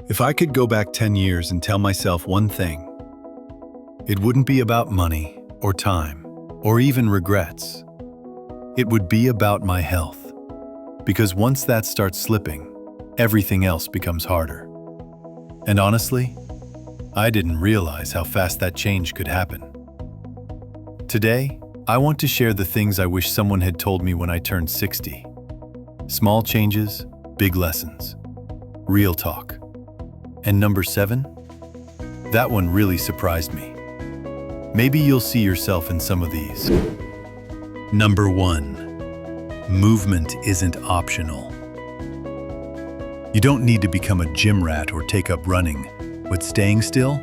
If I could go back 10 years and tell myself one thing, it wouldn't be about money or time or even regrets. It would be about my health. Because once that starts slipping, everything else becomes harder. And honestly, I didn't realize how fast that change could happen. Today, I want to share the things I wish someone had told me when I turned 60. Small changes, big lessons. Real talk. And number 7? That one really surprised me. Maybe you'll see yourself in some of these. Number 1. Movement isn't optional. You don't need to become a gym rat or take up running, but staying still,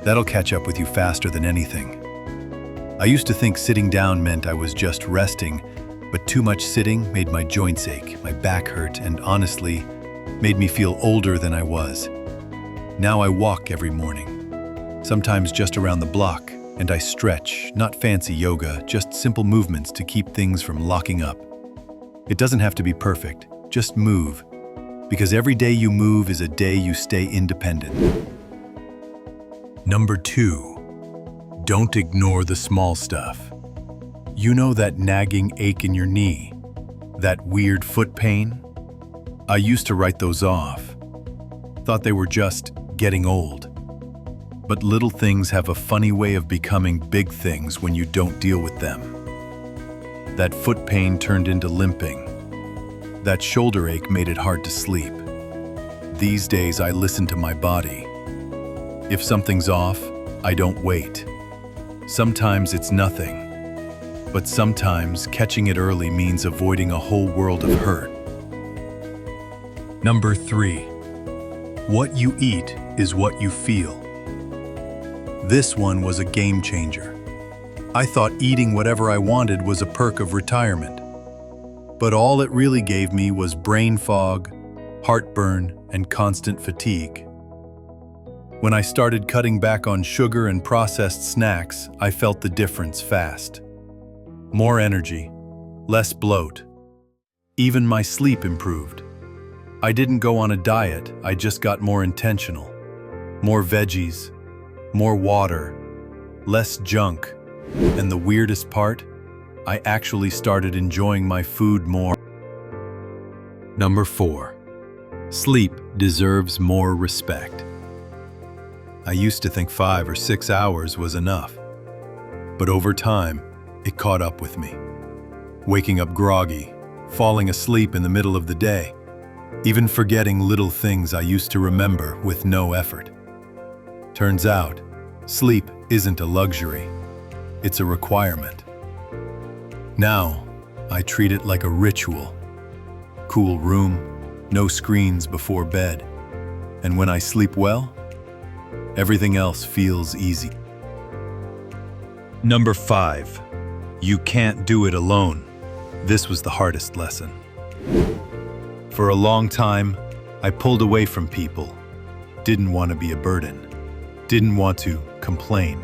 that'll catch up with you faster than anything. I used to think sitting down meant I was just resting, but too much sitting made my joints ache, my back hurt, and honestly, made me feel older than I was. Now I walk every morning, sometimes just around the block, and I stretch, not fancy yoga, just simple movements to keep things from locking up. It doesn't have to be perfect, just move, because every day you move is a day you stay independent. Number 2, don't ignore the small stuff. You know that nagging ache in your knee, that weird foot pain? I used to write those off, thought they were just getting old. But little things have a funny way of becoming big things when you don't deal with them. That foot pain turned into limping. That shoulder ache made it hard to sleep. These days I listen to my body. If something's off, I don't wait. Sometimes it's nothing, but sometimes catching it early means avoiding a whole world of hurt. Number 3. What you eat is what you feel. This one was a game changer. I thought eating whatever I wanted was a perk of retirement. But all it really gave me was brain fog, heartburn, and constant fatigue. When I started cutting back on sugar and processed snacks, I felt the difference fast. More energy, less bloat. Even my sleep improved. I didn't go on a diet, I just got more intentional. More veggies, more water, less junk, and the weirdest part, I actually started enjoying my food more. Number 4. Sleep deserves more respect. I used to think 5 or 6 hours was enough, but over time, it caught up with me. Waking up groggy, falling asleep in the middle of the day, even forgetting little things I used to remember with no effort. Turns out, sleep isn't a luxury, it's a requirement. Now, I treat it like a ritual. Cool room, no screens before bed, and when I sleep well, everything else feels easy. Number 5. You can't do it alone. This was the hardest lesson. For a long time, I pulled away from people, didn't want to be a burden, didn't want to complain.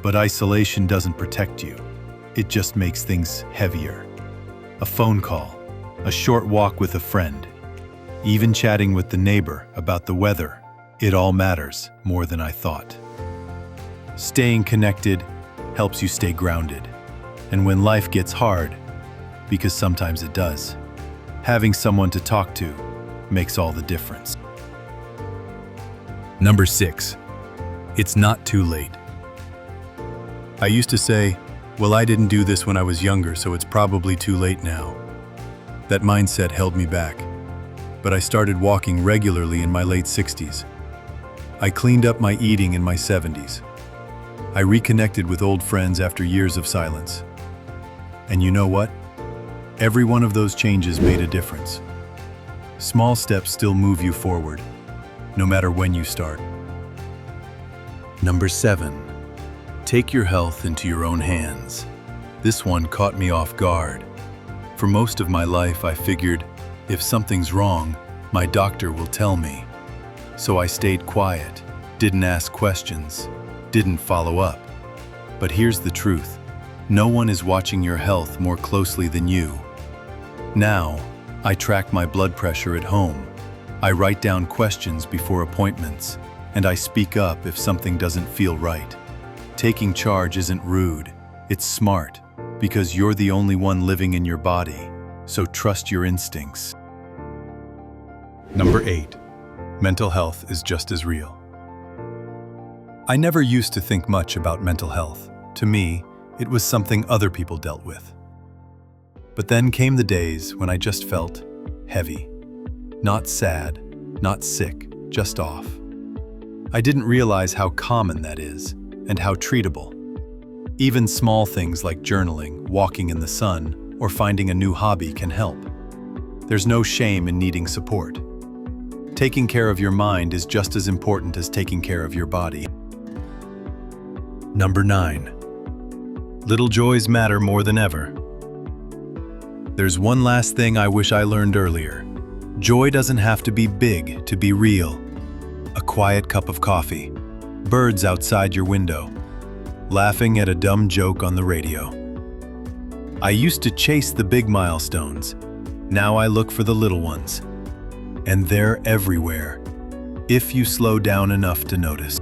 But isolation doesn't protect you. It just makes things heavier. A phone call, a short walk with a friend, even chatting with the neighbor about the weather, it all matters more than I thought. Staying connected helps you stay grounded. And when life gets hard, because sometimes it does, having someone to talk to makes all the difference. Number 6. It's not too late. I used to say, well, I didn't do this when I was younger, so it's probably too late now. That mindset held me back. But I started walking regularly in my late 60s. I cleaned up my eating in my 70s. I reconnected with old friends after years of silence. And you know what? Every one of those changes made a difference. Small steps still move you forward, no matter when you start. Number 7. Take your health into your own hands. This one caught me off guard. For most of my life, I figured, if something's wrong, my doctor will tell me. So I stayed quiet, didn't ask questions, didn't follow up. But here's the truth. No one is watching your health more closely than you. Now, I track my blood pressure at home, I write down questions before appointments, and I speak up if something doesn't feel right. Taking charge isn't rude, it's smart, because you're the only one living in your body, so trust your instincts. Number 8. Mental health is just as real. I never used to think much about mental health. To me, it was something other people dealt with. But then came the days when I just felt heavy. Not sad, not sick, just off. I didn't realize how common that is, and how treatable. Even small things like journaling, walking in the sun, or finding a new hobby can help. There's no shame in needing support. Taking care of your mind is just as important as taking care of your body. Number 9. Little joys matter more than ever. There's one last thing I wish I learned earlier. Joy doesn't have to be big to be real. A quiet cup of coffee, birds outside your window, laughing at a dumb joke on the radio. I used to chase the big milestones. Now I look for the little ones. And they're everywhere, if you slow down enough to notice.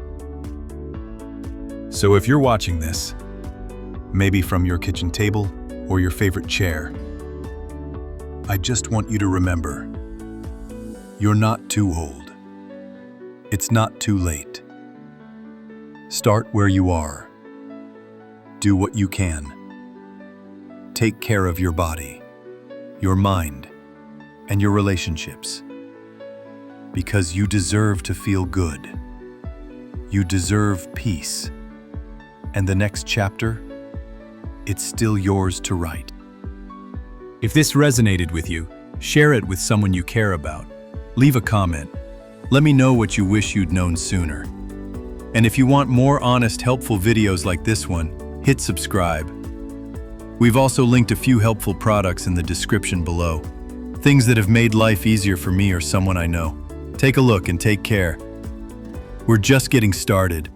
So if you're watching this, maybe from your kitchen table or your favorite chair, I just want you to remember, you're not too old. It's not too late. Start where you are. Do what you can. Take care of your body, your mind, and your relationships. Because you deserve to feel good. You deserve peace. And the next chapter, it's still yours to write. If this resonated with you, share it with someone you care about. Leave a comment. Let me know what you wish you'd known sooner. And if you want more honest, helpful videos like this one, hit subscribe. We've also linked a few helpful products in the description below. Things that have made life easier for me or someone I know. Take a look and take care. We're just getting started,